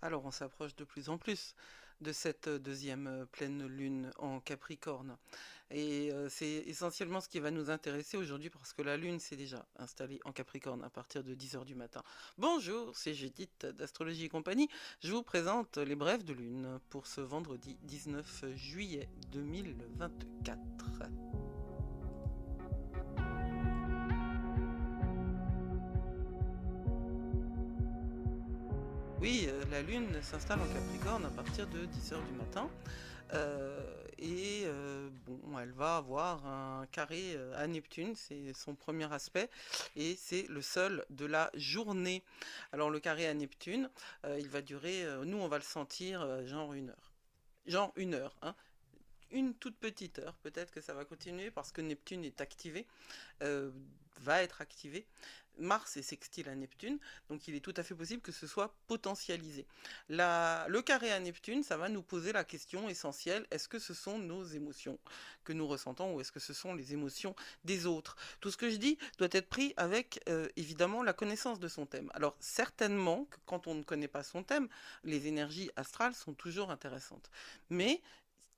Alors, on s'approche de plus en plus de cette deuxième pleine lune en Capricorne. Et c'est essentiellement ce qui va nous intéresser aujourd'hui parce que la lune s'est déjà installée en Capricorne à partir de 10 heures du matin. Bonjour, c'est Judith d'Astrologie et compagnie. Je vous présente les brèves de lune pour ce vendredi 19 juillet 2024. Oui, la lune s'installe en Capricorne à partir de 10 heures du matin. Bon, elle va avoir un carré à Neptune, c'est son premier aspect, et c'est le seul de la journée. Alors le carré à Neptune, il va durer, nous on va le sentir genre 1 heure. Genre 1 heure, hein. Une toute petite heure, peut-être que ça va continuer parce que Neptune est activé, euh, va être activé. Mars est sextile à Neptune, donc il est tout à fait possible que ce soit potentialisé. Le carré à Neptune, ça va nous poser la question essentielle, est-ce que ce sont nos émotions que nous ressentons ou est-ce que ce sont les émotions des autres? Tout ce que je dis doit être pris avec évidemment la connaissance de son thème. Alors certainement que quand on ne connaît pas son thème, les énergies astrales sont toujours intéressantes. Mais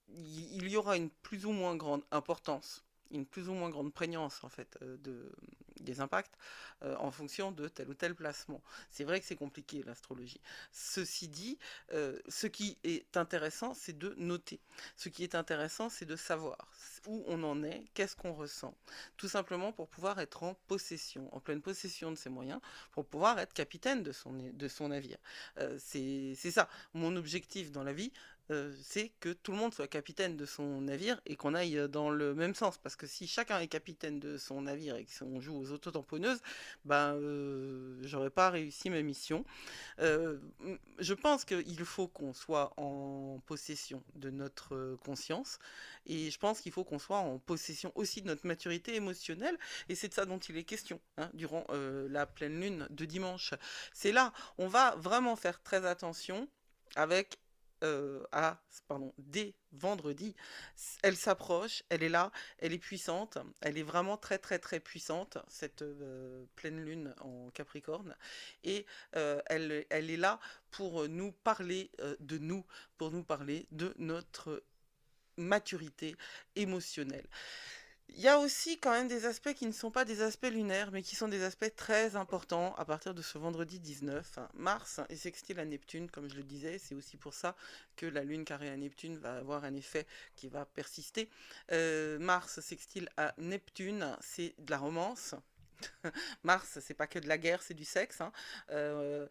il y aura une plus ou moins grande importance, une plus ou moins grande prégnance en fait des impacts en fonction de tel ou tel placement. C'est vrai que c'est compliqué l'astrologie. Ceci dit, ce qui est intéressant, c'est de noter. Ce qui est intéressant, c'est de savoir où on en est, qu'est-ce qu'on ressent. Tout simplement pour pouvoir être en possession, en pleine possession de ses moyens, pour pouvoir être capitaine de son navire. C'est ça, mon objectif dans la vie, c'est que tout le monde soit capitaine de son navire et qu'on aille dans le même sens. Parce que si chacun est capitaine de son navire et qu'on joue aux autotamponneuses, ben, j'aurais pas réussi ma mission. Je pense qu'il faut qu'on soit en possession de notre conscience et je pense qu'il faut qu'on soit en possession aussi de notre maturité émotionnelle et c'est de ça dont il est question hein, durant la pleine lune de dimanche. C'est là, on va vraiment faire très attention avec pardon, dès vendredi, elle s'approche, elle est là, elle est puissante, elle est vraiment très très très puissante, cette pleine lune en Capricorne, et elle est là pour nous parler de nous, pour nous parler de notre maturité émotionnelle. Il y a aussi quand même des aspects qui ne sont pas des aspects lunaires, mais qui sont des aspects très importants à partir de ce vendredi 19. Mars est sextile à Neptune, comme je le disais, c'est aussi pour ça que la Lune carrée à Neptune va avoir un effet qui va persister. Mars sextile à Neptune, c'est de la romance. Mars, c'est pas que de la guerre, c'est du sexe. Hein. Euh,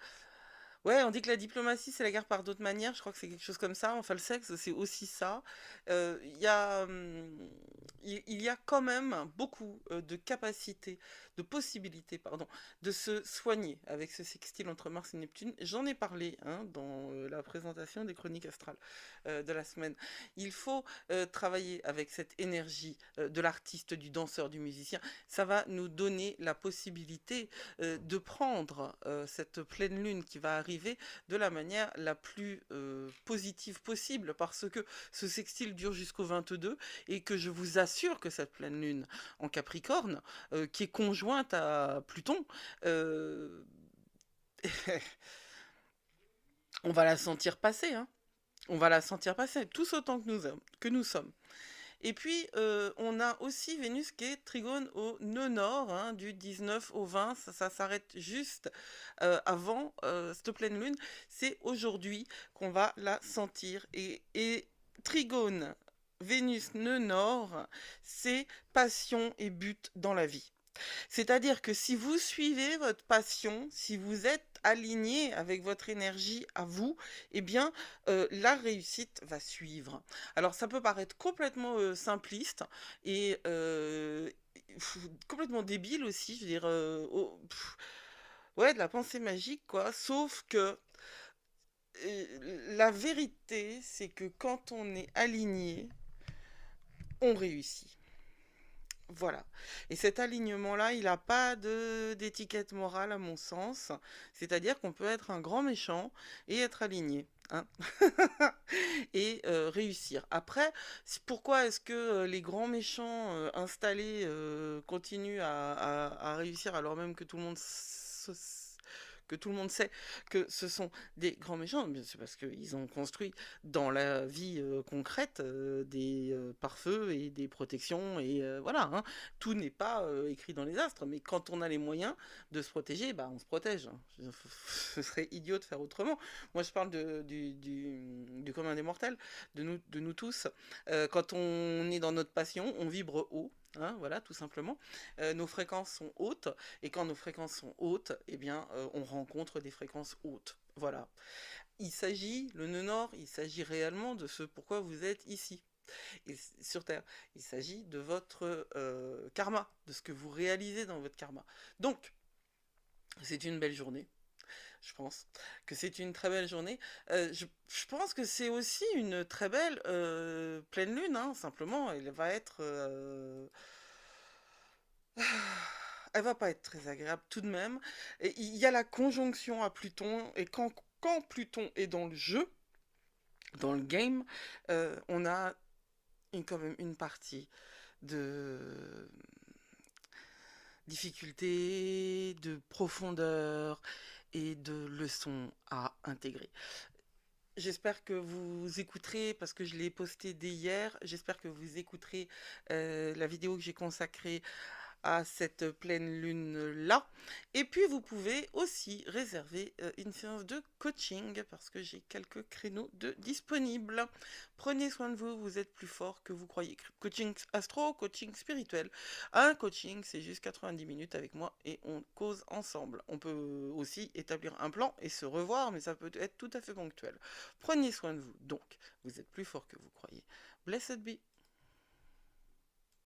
Ouais, on dit que la diplomatie, c'est la guerre par d'autres manières. Je crois que c'est quelque chose comme ça. Enfin, le sexe, c'est aussi ça. Il y a quand même beaucoup de capacités, de possibilités, pardon, de se soigner avec ce sextile entre Mars et Neptune. J'en ai parlé hein, dans la présentation des chroniques astrales de la semaine. Il faut travailler avec cette énergie de l'artiste, du danseur, du musicien. Ça va nous donner la possibilité de prendre cette pleine lune qui va arriver de la manière la plus positive possible parce que ce sextile dure jusqu'au 22 et que je vous assure que cette pleine lune en Capricorne, qui est conjointe à Pluton, euh, on va la sentir passer, hein. On va la sentir passer, tous autant que nous sommes. Et puis, on a aussi Vénus qui est trigone au nœud nord, hein, du 19 au 20. Ça s'arrête juste avant cette pleine lune. C'est aujourd'hui qu'on va la sentir. Et trigone, Vénus, nœud nord, c'est passion et but dans la vie. C'est-à-dire que si vous suivez votre passion, si vous êtes aligné avec votre énergie à vous, eh bien, la réussite va suivre. Alors, ça peut paraître complètement simpliste et complètement débile aussi, je veux dire, ouais, de la pensée magique, quoi. Sauf que la vérité, c'est que quand on est aligné, on réussit. Voilà. Et cet alignement-là, il n'a pas d'étiquette morale à mon sens. C'est-à-dire qu'on peut être un grand méchant et être aligné. Hein. Et réussir. Après, pourquoi est-ce que les grands méchants installés continuent à réussir alors même que tout le monde que tout le monde sait que ce sont des grands méchants, mais c'est parce qu'ils ont construit dans la vie concrète des pare-feux et des protections, et voilà, hein. Tout n'est pas écrit dans les astres, mais quand on a les moyens de se protéger, bah on se protège. Ce serait idiot de faire autrement. Moi je parle du commun des mortels, de nous tous. Quand on est dans notre passion, on vibre haut. Hein, voilà, tout simplement. Nos fréquences sont hautes, et quand nos fréquences sont hautes, eh bien, on rencontre des fréquences hautes. Voilà. Il s'agit, le nœud nord, il s'agit réellement de ce pourquoi vous êtes ici, et sur Terre. Il s'agit de votre karma, de ce que vous réalisez dans votre karma. Donc, c'est une belle journée. Je pense que c'est une très belle journée. Je pense que c'est aussi une très belle pleine lune, hein, simplement. Elle va être... elle va pas être très agréable tout de même. Et il y a la conjonction à Pluton, et quand Pluton est dans le jeu, dans le game, on a quand même une partie de difficulté, de profondeur et de leçons à intégrer. J'espère que vous écouterez, parce que je l'ai posté dès hier, j'espère que vous écouterez la vidéo que j'ai consacrée à cette pleine lune-là. Et puis, vous pouvez aussi réserver une séance de coaching, parce que j'ai quelques créneaux de disponibles. Prenez soin de vous, vous êtes plus fort que vous croyez. Coaching astro, coaching spirituel. Un coaching, c'est juste 90 minutes avec moi et on cause ensemble. On peut aussi établir un plan et se revoir, mais ça peut être tout à fait ponctuel. Prenez soin de vous, donc, vous êtes plus fort que vous croyez. Blessed be.